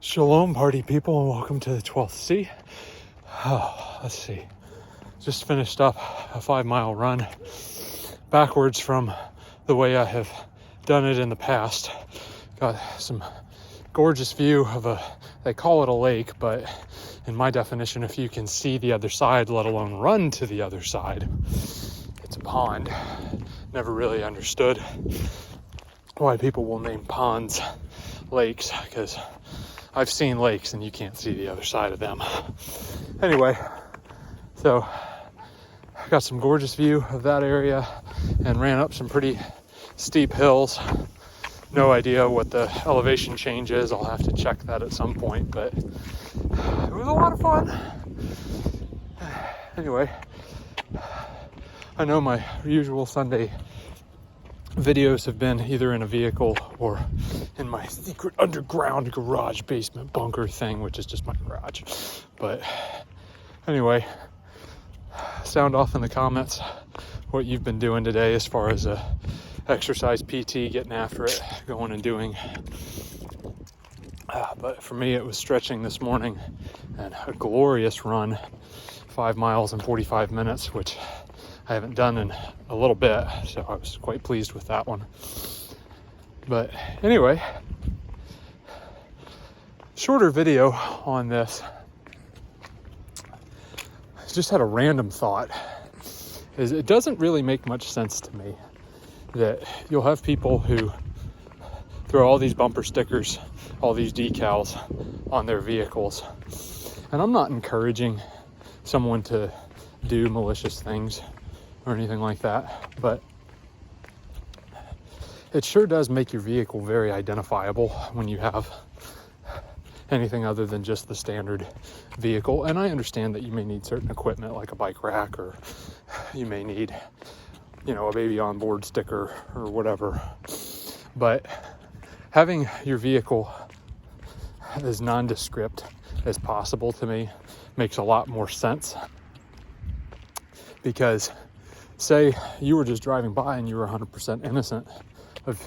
Shalom, party people, and welcome to the 12th C. Let's see. Just finished up a 5-mile run backwards from the way I have done it in the past. Got some gorgeous view of they call it a lake, but in my definition, if you can see the other side, let alone run to the other side, it's a pond. Never really understood why people will name ponds lakes, because I've seen lakes and you can't see the other side of them. Anyway, so I got some gorgeous view of that area and ran up some pretty steep hills. No idea what the elevation change is. I'll have to check that at some point, but it was a lot of fun. Anyway, I know my usual Sunday videos have been either in a vehicle or in my secret underground garage basement bunker thing, which is just my garage. But anyway, sound off in the comments what you've been doing today as far as exercise PT, getting after it, going and doing. But for me, it was stretching this morning and a glorious run, 5 miles in 45 minutes, which I haven't done in a little bit, so I was quite pleased with that one. But anyway, shorter video on this. I just had a random thought. It doesn't really make much sense to me that you'll have people who throw all these bumper stickers, all these decals on their vehicles. And I'm not encouraging someone to do malicious things or anything like that, but it sure does make your vehicle very identifiable when you have anything other than just the standard vehicle. And I understand that you may need certain equipment like a bike rack, or you may need, a baby on board sticker or whatever. But having your vehicle as nondescript as possible to me makes a lot more sense, because say you were just driving by and you were 100% innocent of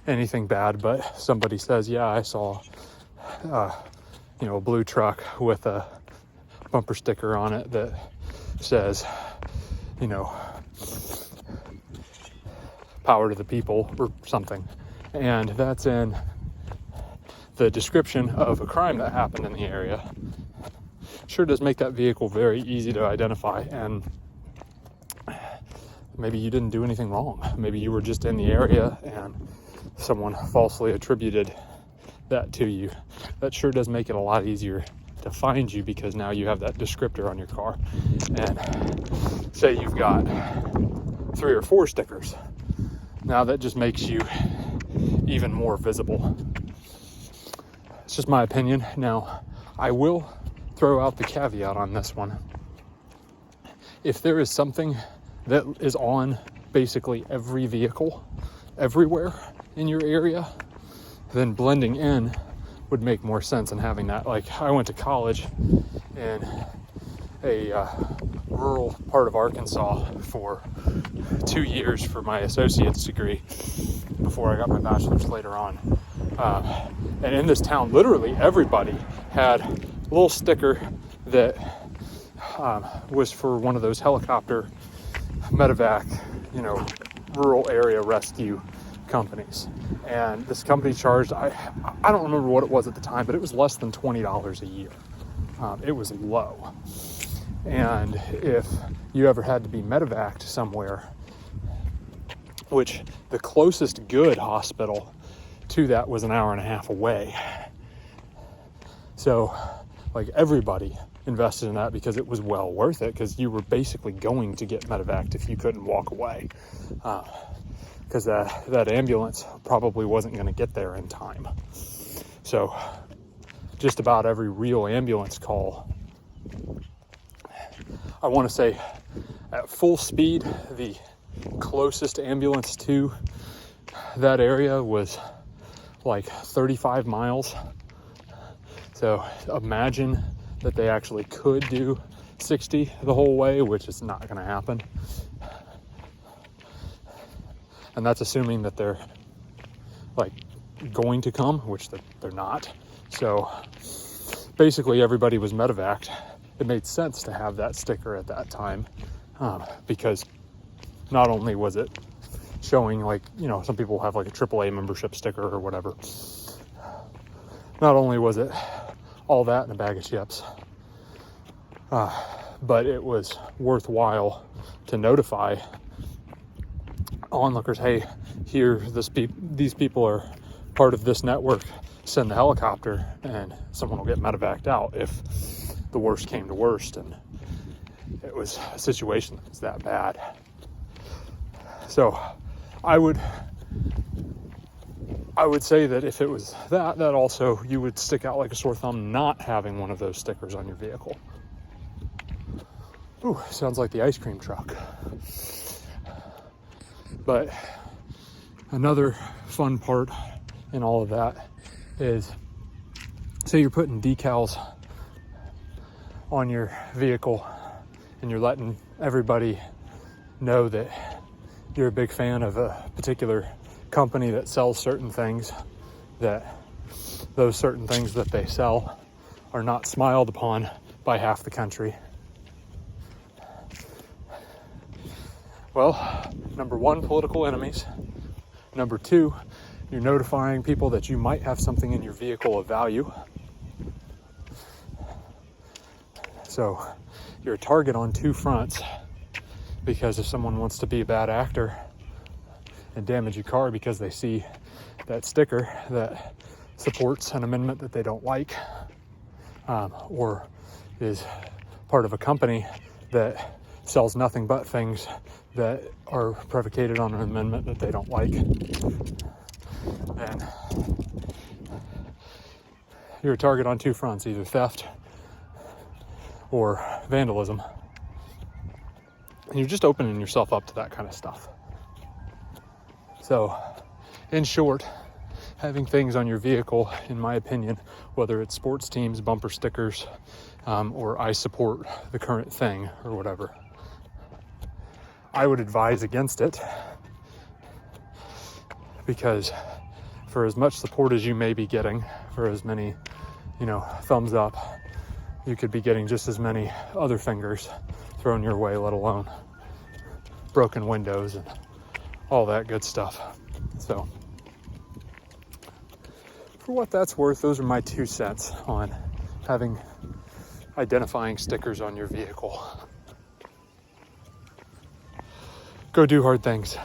anything bad, but somebody says, yeah, I saw, a blue truck with a bumper sticker on it that says, power to the people or something. And that's in the description of a crime that happened in the area. Sure does make that vehicle very easy to identify. And maybe you didn't do anything wrong. Maybe you were just in the area and someone falsely attributed that to you. That sure does make it a lot easier to find you, because now you have that descriptor on your car. And say you've got 3 or 4 stickers. Now that just makes you even more visible. It's just my opinion. Now, I will throw out the caveat on this one. If there is something that is on basically every vehicle everywhere in your area, then blending in would make more sense than having that. Like, I went to college in a rural part of Arkansas for 2 years for my associate's degree before I got my bachelor's later on. And in this town, literally everybody had a little sticker that was for one of those helicopter medevac, rural area rescue companies. And this company charged, I don't remember what it was at the time, but it was less than $20 a year. It was low. And if you ever had to be medevaced somewhere, which the closest good hospital to that was an hour and a half away. So like everybody invested in that because it was well worth it, because you were basically going to get medevaced if you couldn't walk away. Because that ambulance probably wasn't going to get there in time. So just about every real ambulance call, I want to say at full speed, the closest ambulance to that area was like 35 miles. So imagine that they actually could do 60 the whole way, which is not going to happen. And that's assuming that they're like going to come, which they're not. So basically everybody was medevaced. It made sense to have that sticker at that time, because not only was it showing, like, you know, some people have like a AAA membership sticker or whatever. Not only was it all that in a bag of chips, but it was worthwhile to notify onlookers, hey, here, these people are part of this network, send the helicopter, and someone will get medevaced out if the worst came to worst, and it was a situation that was that bad. So I would say that if it was that also you would stick out like a sore thumb not having one of those stickers on your vehicle. Ooh, sounds like the ice cream truck. But another fun part in all of that is, say you're putting decals on your vehicle and you're letting everybody know that you're a big fan of a particular company that sells certain things, that those certain things that they sell are not smiled upon by half the country. Well, number one, political enemies. Number two, you're notifying people that you might have something in your vehicle of value. So you're a target on two fronts, because if someone wants to be a bad actor and damage your car because they see that sticker that supports an amendment that they don't like, or is part of a company that sells nothing but things that are predicated on an amendment that they don't like, then you're a target on two fronts, either theft or vandalism. And you're just opening yourself up to that kind of stuff. So, in short, having things on your vehicle, in my opinion, whether it's sports teams, bumper stickers, or I support the current thing or whatever, I would advise against it, because for as much support as you may be getting, for as many, thumbs up, you could be getting just as many other fingers thrown your way, let alone broken windows and all that good stuff. So, for what that's worth, those are my 2 cents on identifying stickers on your vehicle. Go do hard things.